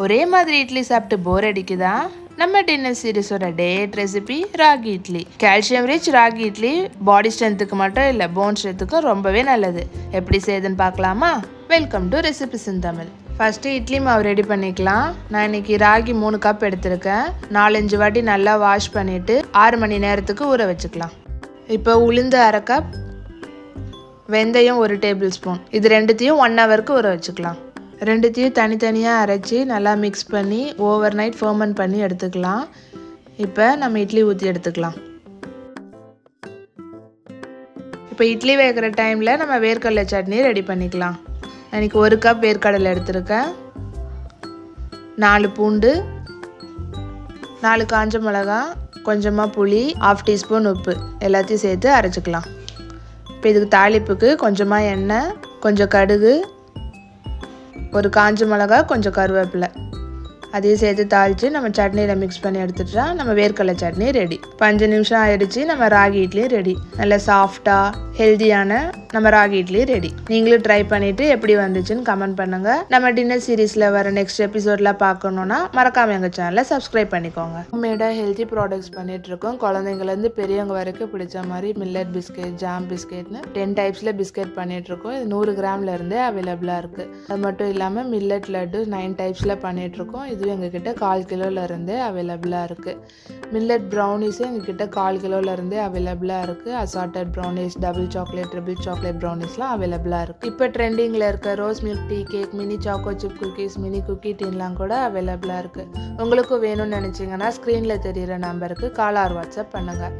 ஒரே மாதிரி இட்லி சாப்பிட்டு போர் அடிக்குதா? நம்ம டின்னர் சீரிஸோட டேட் recipe ragi idli. Calcium rich ragi idli body ஸ்ட்ரென்த்துக்கு மட்டும் இல்லை, போன் ஸ்ட்ரென்த்துக்கும் ரொம்பவே நல்லது. எப்படி செய்யுதுன்னு பார்க்கலாமா? Welcome to recipes in Tamil. First idli மாவு ரெடி பண்ணிக்கலாம். நான் இன்னைக்கு ராகி 3 கப் எடுத்திருக்கேன். 4-5 வாட்டி நல்லா வாஷ் பண்ணிவிட்டு 6 மணி நேரத்துக்கு ஊற வச்சுக்கலாம். இப்போ உளுந்து 1/2 கப், வெந்தயம் 1 டேபிள் ஸ்பூன், இது ரெண்டுத்தையும் 1 ஹவருக்கு ஊற வச்சுக்கலாம். ரெண்டுத்தையும் தனித்தனியாக அரைச்சி நல்லா மிக்ஸ் பண்ணி ஓவர் நைட் ஃபர்மெண்ட் பண்ணி எடுத்துக்கலாம். இப்போ நம்ம இட்லி ஊற்றி எடுத்துக்கலாம். இப்போ இட்லி வேகிற டைமில் நம்ம வேர்க்கடலை சட்னி ரெடி பண்ணிக்கலாம். எனக்கு 1 கப் வேர்க்கடலை எடுத்திருக்கேன், 4 பூண்டு, 4 காஞ்ச மிளகா, கொஞ்சமாக புளி, 1/2 டீஸ்பூன் உப்பு எல்லாத்தையும் சேர்த்து அரைச்சிக்கலாம். இப்போ இதுக்கு தாளிப்புக்கு கொஞ்சமாக எண்ணெய், கொஞ்சம் கடுகு, 1 காஞ்ச மிளகா, கொஞ்சம் கருவேப்பிலை அதையும் சேர்த்து தாளித்து நம்ம சட்னியில் மிக்ஸ் பண்ணி எடுத்துட்டா நம்ம வேர்க்கடலை சட்னி ரெடி. 5 நிமிஷம் ஆயிடுச்சு, நம்ம ராகி இட்லியும் ரெடி. நல்லா சாஃப்டாக ஹெல்த்தியான நம்ம ராகி இட்லி ரெடி. நீங்களும் ட்ரை பண்ணிவிட்டு எப்படி வந்துச்சுன்னு கமெண்ட் பண்ணுங்கள். நம்ம டின்னர் சீரீஸில் வர நெக்ஸ்ட் எபிசோடில் பார்க்கணுன்னா மறக்காமல் எங்கள் சேனலை சப்ஸ்கிரைப் பண்ணிக்கோங்க. ஹோம்மேடாக ஹெல்த்தி ப்ராடக்ட்ஸ் பண்ணிகிட்ருக்கோம். குழந்தைங்கலேருந்து பெரியவங்க வரைக்கும் பிடிச்ச மாதிரி மில்லட் பிஸ்கெட், ஜாம் பிஸ்கெட்னு 10 டைப்ஸில் பிஸ்கெட் பண்ணிகிட்ருக்கோம். இது 100 கிராம்லேருந்தே அவைலபிளாக இருக்குது. அது மட்டும் இல்லாமல் மில்லட் லட்டு 9 டைப்ஸில் பண்ணிகிட்ருக்கோம். இது எங்ககிட்ட 1/4 கிலோலேருந்தே அவைலபிளாக இருக்குது. மில்லட் ப்ரௌனிஸும் எங்ககிட்ட 1/4 கிலோலேருந்தே அவைலபிளாக இருக்குது. Assorted brownies, double chocolate, triple chocolate ப்ரௌனிஸ்லாம் அவைலபிளாக இருக்குது. இப்போ ட்ரெண்டிங்கில் இருக்க rose milk tea cake, mini choco chip cookies, mini cookie டீன்லாம் கூட அவைலபிளாக இருக்குது. உங்களுக்கும் வேணும்னு நினச்சிங்கன்னா ஸ்க்ரீனில் தெரிகிற நம்பருக்கு கால் ஆர் வாட்ஸ்அப் பண்ணுங்கள்.